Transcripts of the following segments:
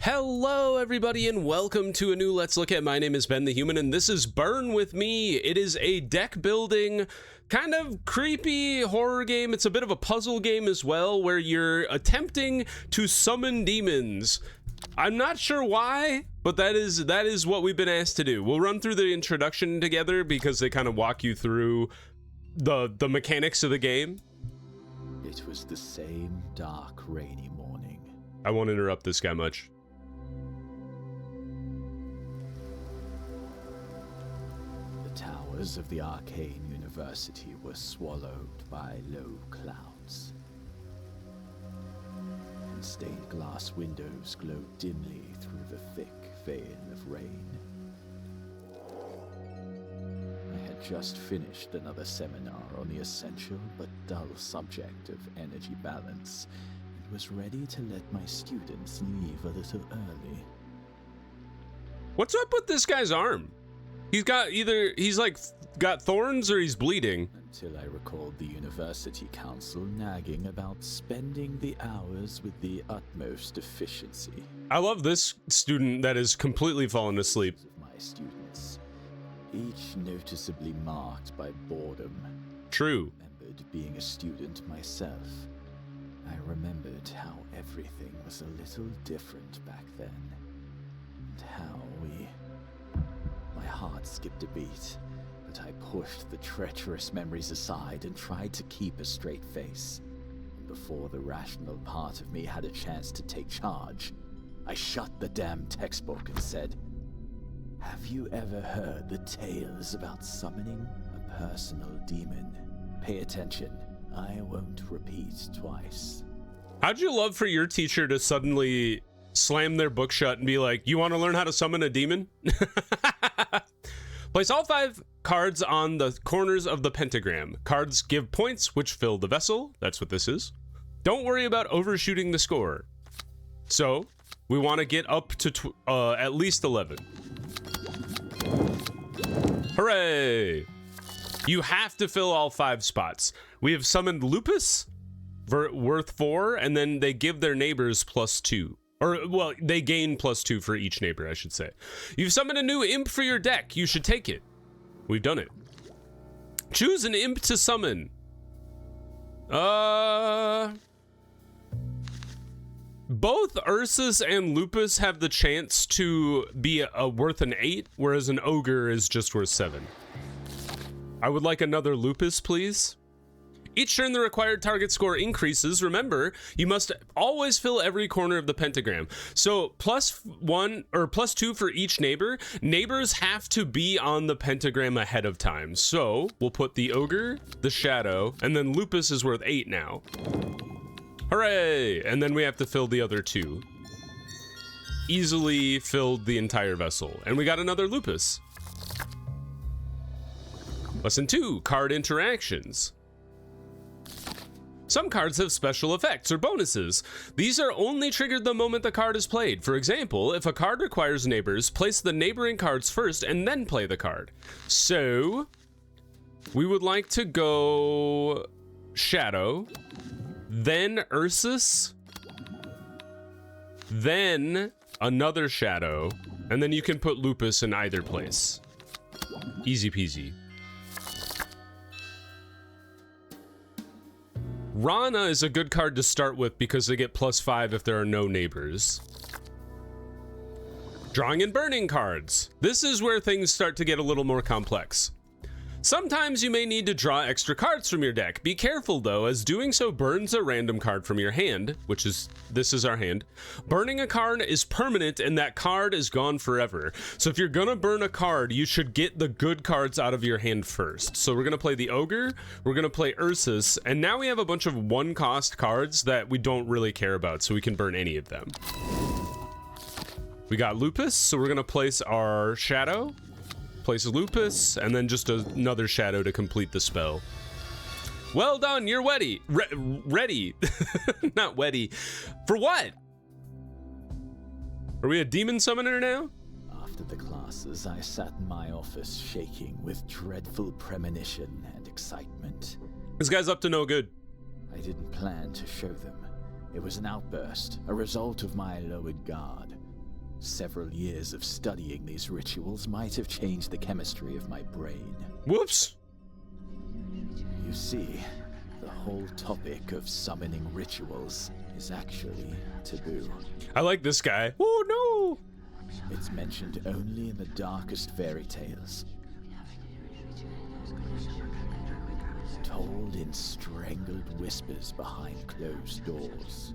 Hello everybody and welcome to a new Let's Look At. My name is Ben the Human and this is Burn With Me. It is a deck building, kind of creepy horror game. It's a bit of a puzzle game as well, where you're attempting to summon demons. I'm not sure why, but that is what we've been asked to do. We'll run through the introduction together because they kind of walk you through the mechanics of the game. It was the same dark, rainy morning. I won't interrupt this guy much. The towers of the arcane university were swallowed by low clouds. And stained glass windows glowed dimly through the thick veil of rain. I had just finished another seminar on the essential but dull subject of energy balance, and was ready to let my students leave a little early. What's up with this guy's arm? He's got got thorns or he's bleeding. Until I recalled the university council nagging about spending the hours with the utmost efficiency. I love this student that is completely fallen asleep. My students, each noticeably marked by boredom. True. I remembered being a student myself. I remembered how everything was a little different back then, and how my heart skipped a beat, but I pushed the treacherous memories aside and tried to keep a straight face. And before the rational part of me had a chance to take charge, I shut the damn textbook and said, "Have you ever heard the tales about summoning a personal demon? Pay attention, I won't repeat twice." How'd you love for your teacher to suddenly slam their book shut and be like, "You want to learn how to summon a demon?" Place all 5 cards on the corners of the pentagram. Cards give points which fill the vessel. That's what this is. Don't worry about overshooting the score. So we want to get up to at least 11. Hooray! You have to fill all 5 spots. We have summoned Lupus, worth 4, and then they give their neighbors +2. Or, well, they gain +2 for each neighbor, I should say. You've summoned a new imp for your deck. You should take it. We've done it. Choose an imp to summon. Both Ursus and Lupus have the chance to be worth an 8, whereas an ogre is just worth 7. I would like another Lupus, please. Each turn the required target score increases. Remember, you must always fill every corner of the pentagram. So +1 or +2 for each neighbor. Neighbors have to be on the pentagram ahead of time. So we'll put the ogre, the shadow, and then Lupus is worth 8 now. Hooray! And then we have to fill the other 2. Easily filled the entire vessel. And we got another Lupus. Lesson 2, card interactions. Some cards have special effects or bonuses. These are only triggered the moment the card is played. For example, if a card requires neighbors, place the neighboring cards first and then play the card. So we would like to go Shadow, then Ursus, then another Shadow, and then you can put Lupus in either place. Easy peasy. Rana is a good card to start with because they get +5 if there are no neighbors. Drawing and burning cards. This is where things start to get a little more complex. Sometimes you may need to draw extra cards from your deck. Be careful though, as doing so burns a random card from your hand, this is our hand. Burning a card is permanent and that card is gone forever. So if you're gonna burn a card, you should get the good cards out of your hand first. So we're gonna play the Ogre, we're gonna play Ursus, and now we have a bunch of 1-cost cards that we don't really care about, so we can burn any of them. We got Lupus, so we're gonna place our Shadow. Place a Lupus, and then just another Shadow to complete the spell. Well done, you're ready. Ready. Not wetty. For what? Are we a demon summoner now? After the classes, I sat in my office shaking with dreadful premonition and excitement. This guy's up to no good. I didn't plan to show them. It was an outburst, a result of my lowered guard, Several years of studying these rituals might have changed the chemistry of my brain. Whoops. You see, the whole topic of summoning rituals is actually taboo. I like this guy. Oh no! It's mentioned only in the darkest fairy tales. Told in strangled whispers behind closed doors.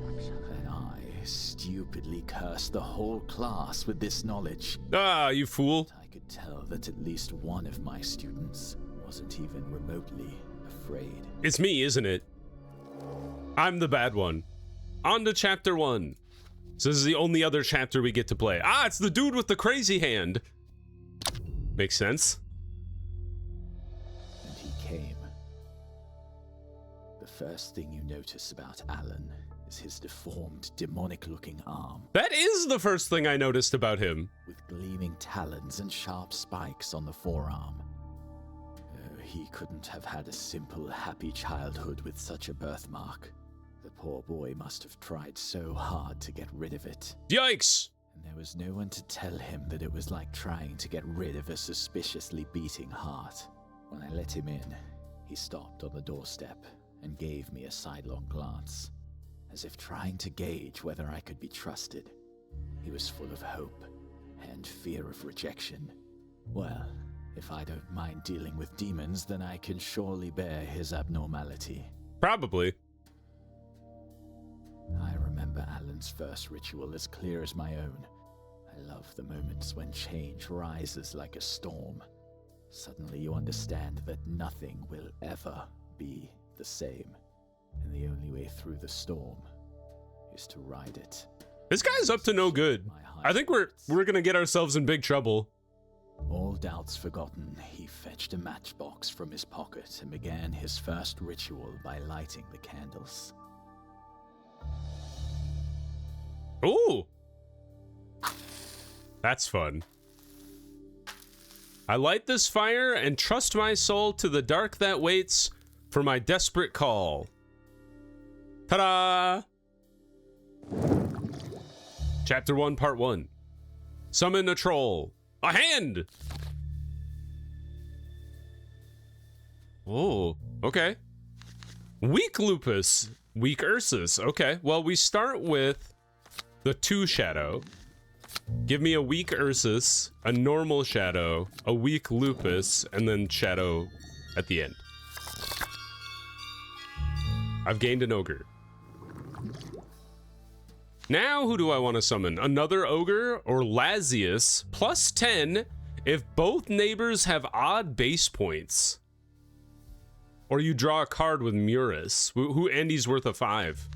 And I stupidly cursed the whole class with this knowledge. Ah, you fool. I could tell that at least one of my students wasn't even remotely afraid. It's me, isn't it? I'm the bad one. On to chapter 1. So this is the only other chapter we get to play. Ah, it's the dude with the crazy hand. Makes sense. And he came. The first thing you notice about Alan is his deformed, demonic-looking arm. That is the first thing I noticed about him. With gleaming talons and sharp spikes on the forearm. He couldn't have had a simple, happy childhood with such a birthmark. The poor boy must have tried so hard to get rid of it. Yikes! And there was no one to tell him that it was like trying to get rid of a suspiciously beating heart. When I let him in, he stopped on the doorstep and gave me a sidelong glance, as if trying to gauge whether I could be trusted. He was full of hope and fear of rejection. Well, if I don't mind dealing with demons, then I can surely bear his abnormality. Probably. I remember Alan's first ritual as clear as my own. I love the moments when change rises like a storm. Suddenly you understand that nothing will ever be the same, and the only way through the storm is to ride it. This guy's up to no good. I think we're gonna get ourselves in big trouble. All doubts forgotten, he fetched a matchbox from his pocket and began his first ritual by lighting the candles. Ooh! That's fun. I light this fire and trust my soul to the dark that waits for my desperate call. Ta-da! Chapter 1, Part 1. Summon a troll. A hand! Oh, okay. Weak Lupus. Weak Ursus. Okay, well, we start with the 2 shadow. Give me a weak Ursus, a normal shadow, a weak Lupus, and then shadow at the end. I've gained an ogre. Now, who do I want to summon? Another ogre or Lazius, plus 10 if both neighbors have odd base points. Or you draw a card with Muris, who Andy's worth a 5.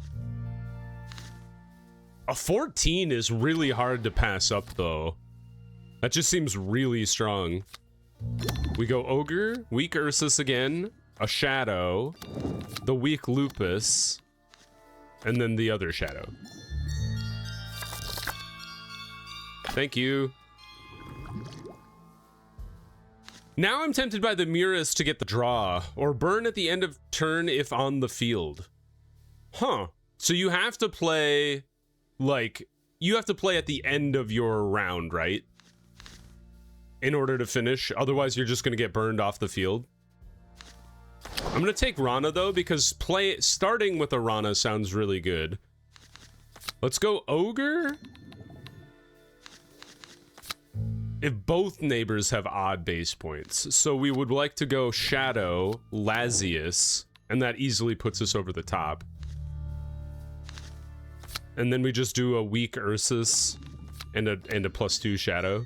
A 14 is really hard to pass up, though. That just seems really strong. We go ogre, weak Ursus again, a shadow, the weak Lupus, and then the other shadow. Thank you. Now I'm tempted by the Muris to get the draw, or burn at the end of turn if on the field. Huh. So you have to play, like, you have to play at the end of your round, right? In order to finish, otherwise you're just gonna get burned off the field. I'm gonna take Rana though, because starting with a Rana sounds really good. Let's go ogre. If both neighbors have odd base points. So we would like to go shadow, Lazius, and that easily puts us over the top. And then we just do a weak Ursus and a +2 shadow.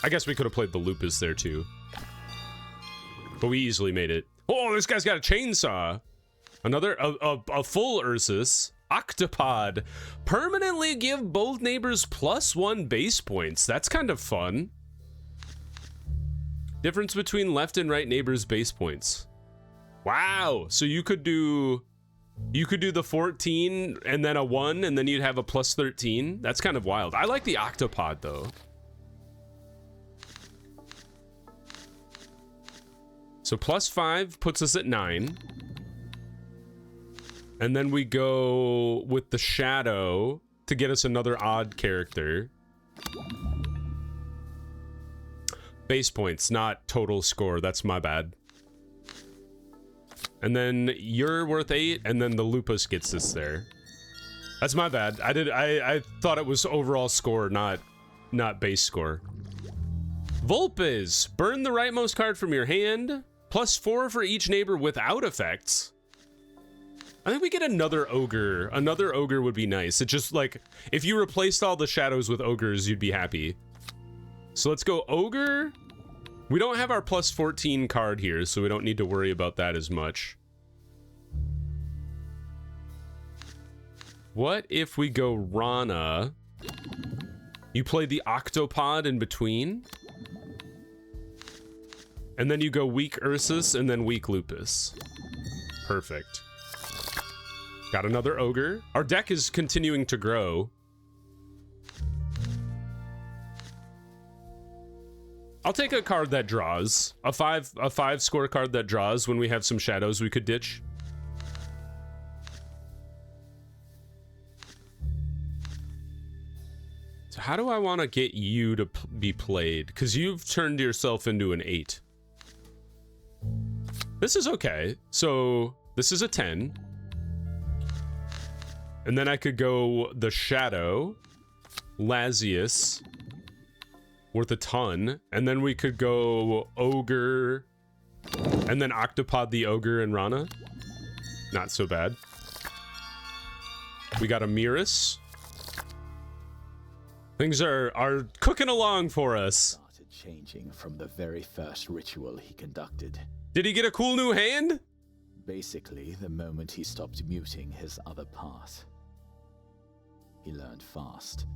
I guess we could have played the Lupus there too. But we easily made it. Oh, this guy's got a chainsaw. Another, a full Ursus. Octopod. Permanently give both neighbors +1 base points. That's kind of fun. Difference between left and right neighbors' base points. Wow. So you could do the 14 and then a 1 and then you'd have a +13. That's kind of wild. I like the Octopod though. So +5 puts us at 9. And then we go with the shadow to get us another odd character. Base points, not total score. That's my bad. And then you're worth 8, and then the lupus gets us there. That's my bad. I thought it was overall score, not base score. Vulpes. Burn the rightmost card from your hand. +4 for each neighbor without effects. I think we get another ogre. Another ogre would be nice. It's just like, if you replaced all the shadows with ogres, you'd be happy. So let's go ogre. We don't have our +14 card here, so we don't need to worry about that as much. What if we go Rana? You play the octopod in between. And then you go weak Ursus and then weak Lupus. Perfect. Got another ogre. Our deck is continuing to grow. I'll take a card that draws. A five score card that draws when we have some shadows we could ditch. So how do I want to get you to be played? Because you've turned yourself into an 8. This is okay. So this is a 10. And then I could go the Shadow, Lazius, worth a ton. And then we could go Ogre, and then Octopod the Ogre and Rana. Not so bad. We got a Mirus. Things are cooking along for us. Started changing from the very first ritual he conducted. Did he get a cool new hand? Basically, the moment he stopped muting his other part. He learned fast.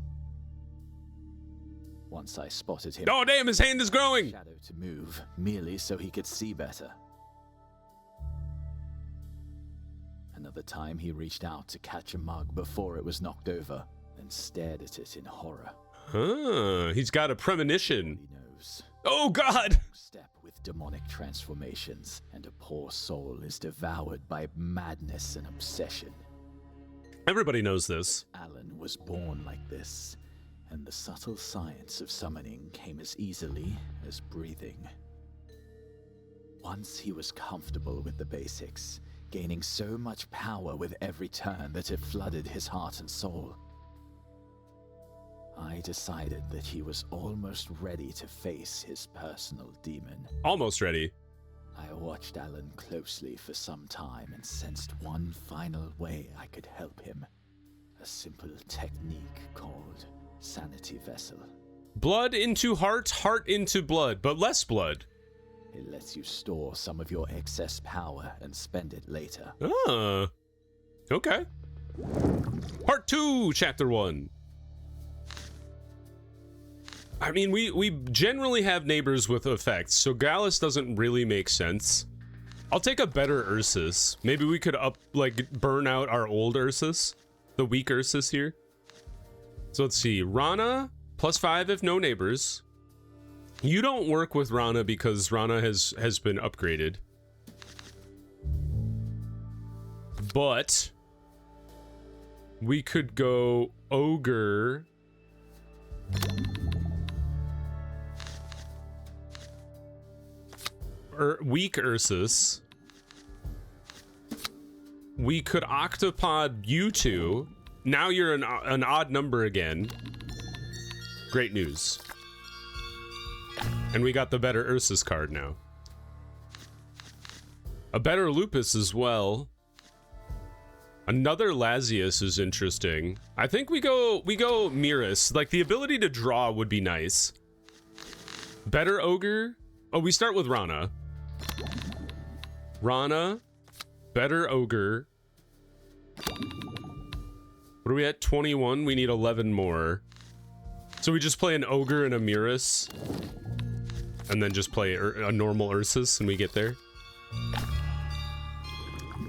Once I spotted him... Oh damn, his hand is growing! ...shadow to move, merely so he could see better. Another time he reached out to catch a mug before it was knocked over, then stared at it in horror. Huh, he's got a premonition. He knows. Oh god! Step with demonic transformations, and a poor soul is devoured by madness and obsession. Everybody knows this. Alan was born like this, and the subtle science of summoning came as easily as breathing. Once he was comfortable with the basics, gaining so much power with every turn that it flooded his heart and soul. I decided that he was almost ready to face his personal demon. Almost ready. I watched Alan closely for some time and sensed one final way I could help him. A simple technique called Sanity Vessel. Blood into heart, heart into blood, but less blood. It lets you store some of your excess power and spend it later. Ah, okay. Part 2, Chapter 1. I mean, we generally have neighbors with effects, so Gallus doesn't really make sense. I'll take a better Ursus. Maybe we could burn out our old Ursus, the weak Ursus here. So let's see, Rana, +5 if no neighbors. You don't work with Rana because Rana has been upgraded. But we could go Ogre. Weak Ursus. We could Octopod you two. Now you're an odd number again. Great news. And we got the better Ursus card now. A better Lupus as well. Another Lazius is interesting. I think we go Mirus. Like, the ability to draw would be nice. Better Ogre. Oh, we start with Rana. Rana, better Ogre. What are we at? 21. We need 11 more. So we just play an Ogre and a Mirus, and then just play a normal Ursus, and we get there.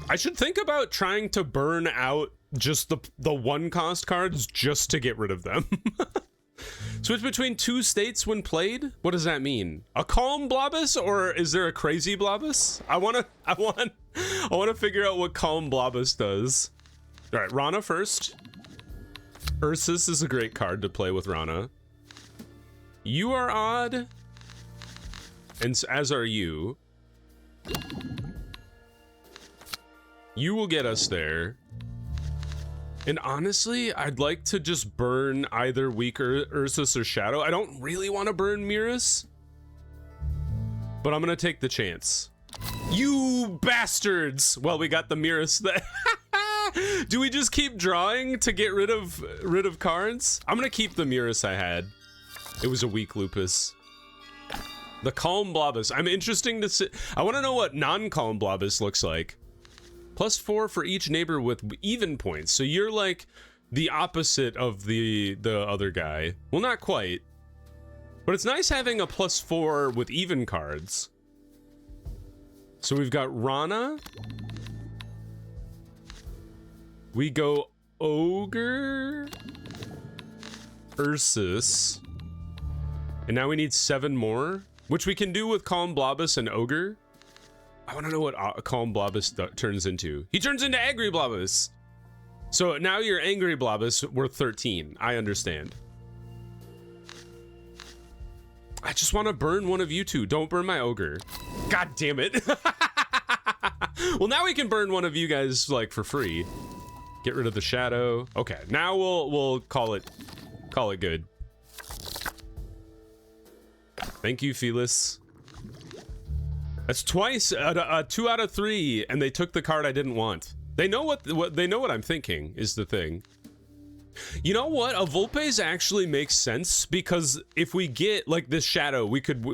I should think about trying to burn out just the one cost cards just to get rid of them. Switch between 2 states when played? What does that mean? A calm Blobus, or is there a crazy Blobus? I want to figure out what calm Blobus does. All right, Rana first. Ursus is a great card to play with Rana. You are odd, and as are you. You will get us there. And honestly, I'd like to just burn either weak Ursus or Shadow. I don't really want to burn Mirus, but I'm gonna take the chance. You bastards! Well, we got the Mirus that. Do we just keep drawing to get rid of cards? I'm gonna keep the Mirus I had. It was a weak Lupus. The Calm Blobus. I'm interesting to see. I want to know what non-Calm Blobus looks like. +4 for each neighbor with even points. So you're like the opposite of the other guy. Well, not quite. But it's nice having a +4 with even cards. So we've got Rana. We go Ogre, Ursus, and now we need 7 more, which we can do with Calm Blobus and Ogre. I want to know what Calm Blobus turns into. He turns into Angry Blobus. So now you're Angry Blobus worth 13. I understand. I just want to burn one of you two. Don't burn my Ogre. God damn it. Well, now we can burn one of you guys like for free. Get rid of the Shadow. Okay, now we'll call it good. Thank you, Felis. That's twice, 2 out of 3, and they took the card I didn't want. They know what they know what I'm thinking is the thing. You know what? A Vulpes actually makes sense because if we get like this Shadow, we could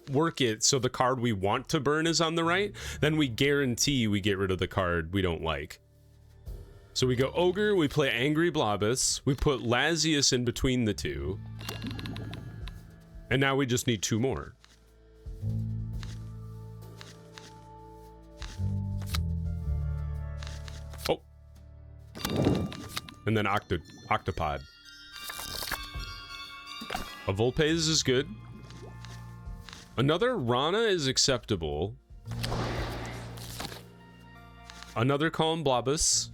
work it so the card we want to burn is on the right. Then we guarantee we get rid of the card we don't like. So we go Ogre, we play Angry Blobus, we put Lazius in between the two. And now we just need 2 more. Oh. And then Octopod. A Vulpes is good. Another Rana is acceptable. Another Calm Blobus.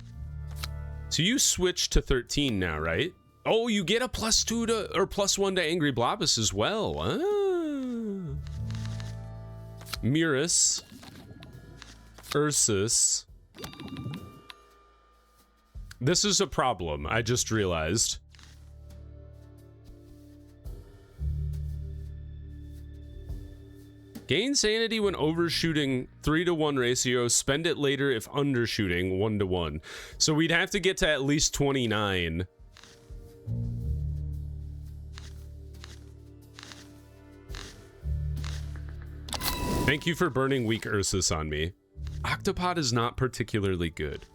So you switch to 13 now, right? Oh, you get a +2 to, or +1 to Angry Blobus as well. Ah. Mirus. Ursus. This is a problem, I just realized. Gain sanity when overshooting 3-to-1 ratio. Spend it later if undershooting 1-to-1. So we'd have to get to at least 29. Thank you for burning weak Ursus on me. Octopod is not particularly good.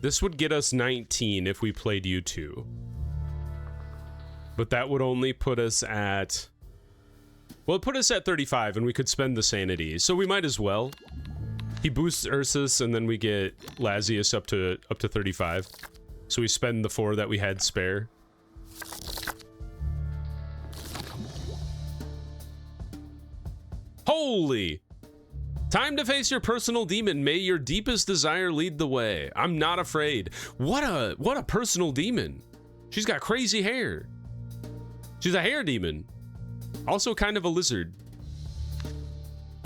This would get us 19 if we played you two. But that would only put us at... Well, it put us at 35 and we could spend the sanity. So we might as well. He boosts Ursus and then we get Lazius up to 35. So we spend the 4 that we had spare. Holy! Time to face your personal demon. May your deepest desire lead the way. I'm not afraid. What a personal demon. She's got crazy hair. She's a hair demon. Also kind of a lizard. All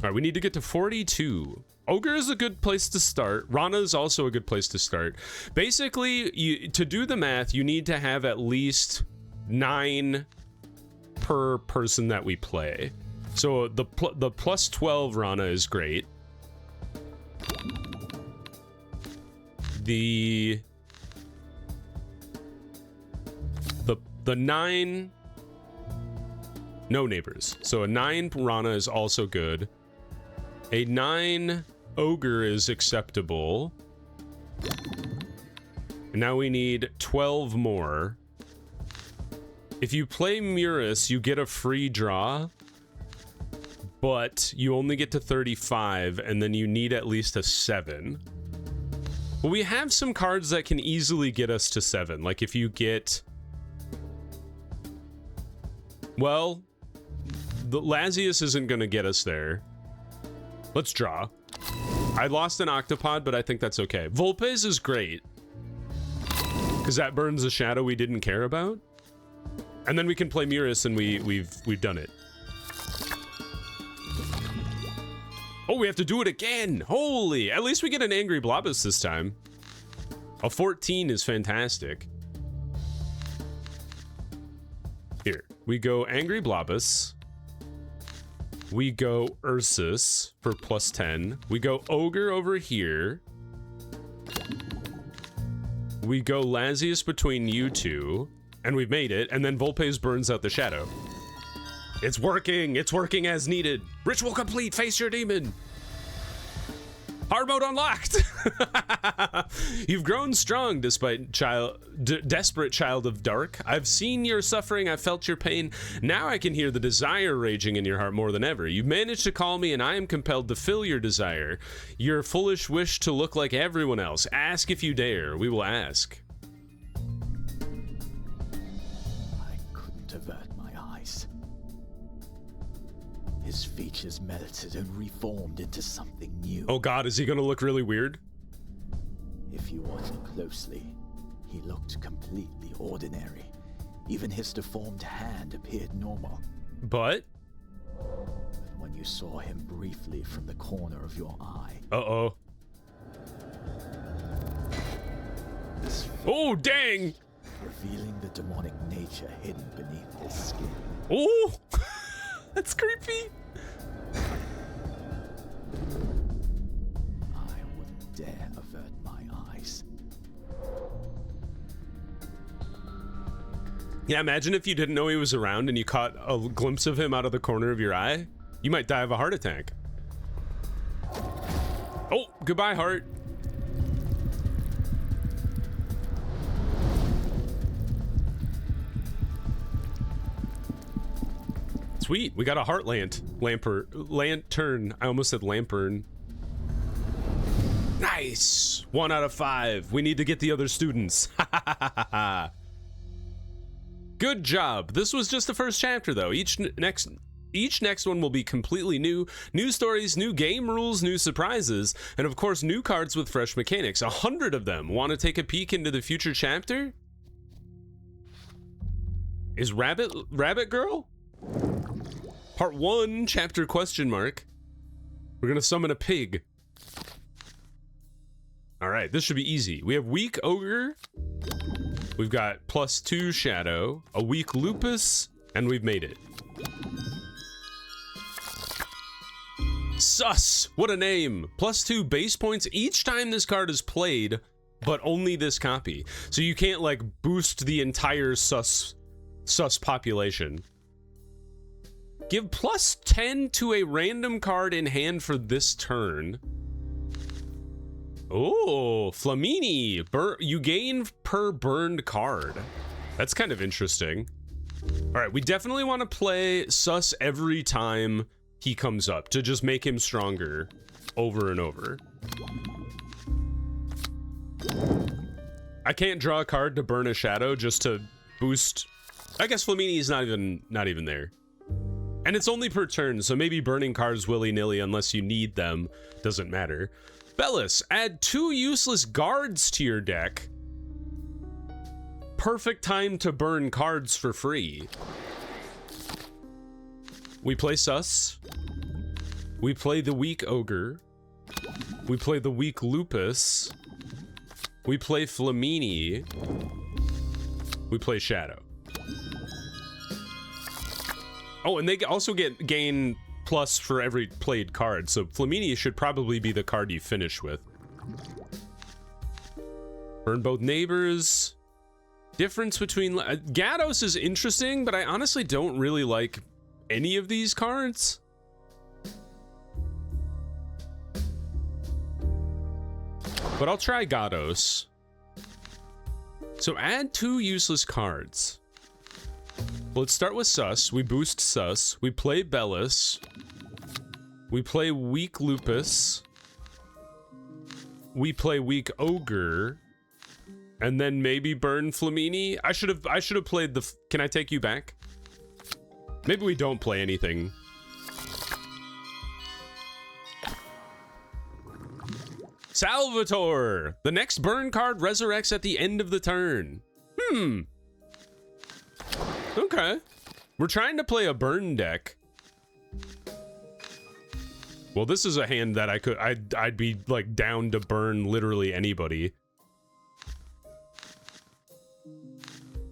right, we need to get to 42. Ogre is a good place to start. Rana is also a good place to start. Basically, to do the math, you need to have at least 9 per person that we play. So the plus 12 Rana is great. The 9 no neighbors. So a 9 Rana is also good. A 9 Ogre is acceptable. And now we need 12 more. If you play Mirus, you get a free draw. But you only get to 35, and then you need at least a 7. Well, we have some cards that can easily get us to 7. Like if you get... Well, the Lazius isn't going to get us there. Let's draw. I lost an Octopod, but I think that's okay. Volpes is great. Because that burns a shadow we didn't care about. And then we can play Muris and we've done it. Oh, we have to do it again. Holy, at least we get an Angry Blobus this time. A 14 is fantastic. Here, we go Angry Blobus. We go Ursus for plus 10. We go Ogre over here. We go Lazius between you two. And we've made it. And then Volpes burns out the shadow. It's working. It's working as needed. Ritual complete. Face your demon. Hard mode unlocked. You've grown strong despite desperate child of dark. I've seen your suffering. I've felt your pain. Now I can hear the desire raging in your heart more than ever. You've managed to call me and I am compelled to fill your desire. Your foolish wish to look like everyone else. Ask if you dare. We will ask. I couldn't avert my eyes. His features melted and reformed into something new. Oh god, is he gonna look really weird? If you watched closely, he looked completely ordinary. Even his deformed hand appeared normal. But? But when you saw him briefly from the corner of your eye... Uh-oh. Oh, dang! Revealing the demonic nature hidden beneath his skin. Oh! That's creepy. I wouldn't dare avert my eyes. Yeah, imagine if you didn't know he was around and you caught a glimpse of him out of the corner of your eye. You might die of a heart attack. Oh, goodbye, heart. Sweet, we got a heart lantern. I almost said lampern. Nice! 1 out of 5. We need to get the other students. Good job. This was just the first chapter, though. Each next one will be completely new. New stories, new game rules, new surprises, and of course, new cards with fresh mechanics. 100 of them. Want to take a peek into the future chapter? Is Rabbit Girl? Part 1, chapter question mark. We're gonna summon a pig. All right, this should be easy. We have weak ogre. We've got +2 shadow, a weak lupus, and we've made it. Sus, what a name. +2 base points each time this card is played, but only this copy. So you can't like boost the entire sus population. Give +10 to a random card in hand for this turn. Oh, Flamini. You gain per burned card. That's kind of interesting. All right, we definitely want to play Sus every time he comes up to just make him stronger over and over. I can't draw a card to burn a shadow just to boost. I guess Flamini is not even there. And it's only per turn, so maybe burning cards willy-nilly unless you need them doesn't matter. Bellis, add 2 useless guards to your deck. Perfect time to burn cards for free. We play Sus. We play the weak ogre. We play the weak lupus. We play Flamini. We play Shadow. Oh, and they also gain plus for every played card, so Flamini should probably be the card you finish with. Burn both neighbors. Difference between... Gatos is interesting, but I honestly don't really like any of these cards. But I'll try Gatos. So add 2 useless cards. Let's start with Sus. We boost Sus. We play Bellis. We play weak Lupus. we play weak ogre, and then maybe burn Flamini. I should have played the. Can I take you back? Maybe we don't play anything. Salvatore! The next burn card resurrects at the end of the turn. Okay. We're trying to play a burn deck. Well, this is a hand that I'd be like down to burn literally anybody.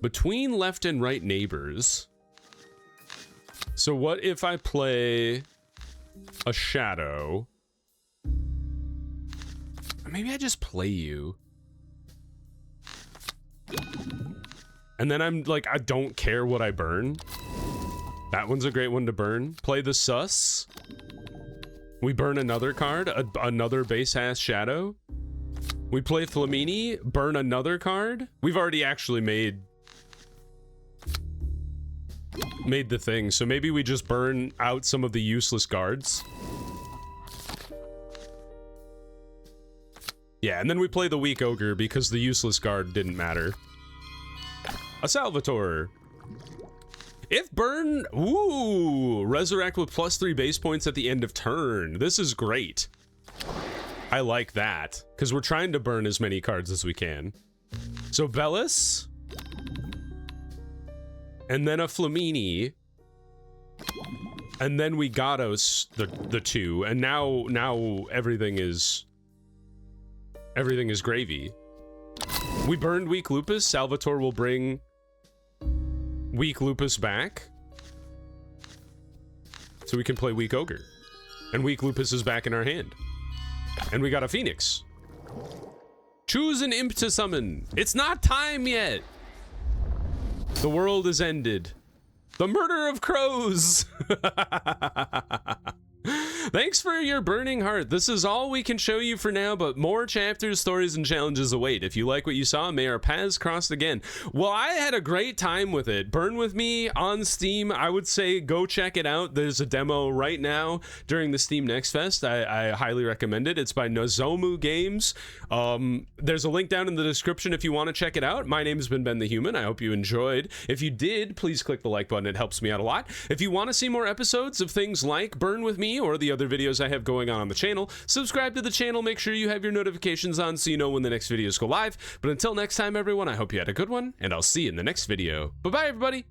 Between left and right neighbors. So what if I play a shadow? Maybe I just play you. And then I'm like, I don't care what I burn. That one's a great one to burn. Play the sus. We burn another card, another base-ass shadow. We play Flamini, burn another card. We've already actually made the thing, so maybe we just burn out some of the useless guards. Yeah, and then we play the weak ogre because the useless guard didn't matter. A Salvatore. If burn, ooh, resurrect with +3 base points at the end of turn. This is great. I like that because we're trying to burn as many cards as we can. So Bellis, and then a Flamini, and then we Gatos the two, and now everything is gravy. We burned weak Lupus. Salvatore will bring weak Lupus back, so we can play weak Ogre, and weak Lupus is back in our hand, and we got a Phoenix. Choose an imp to summon. It's not time yet. The world is ended. The murder of crows. Thanks for your burning heart. This is all we can show you for now, but more chapters, stories, and challenges await. If you like what you saw, may our paths cross again. Well, I had a great time with it. Burn With Me on Steam. I would say go check it out. There's a demo right now during the Steam Next Fest. I highly recommend it. It's by Nozomu Games. There's a link down in the description if you want to check it out. My name has been Ben the Human. I hope you enjoyed. If you did, please click the like button. It helps me out a lot. If you want to see more episodes of things like Burn With Me or the other videos I have going on the channel, subscribe to the channel. Make sure you have your notifications on so you know when the next videos go live. But until next time, everyone, I hope you had a good one, and I'll see you in the next video. Bye-bye, everybody.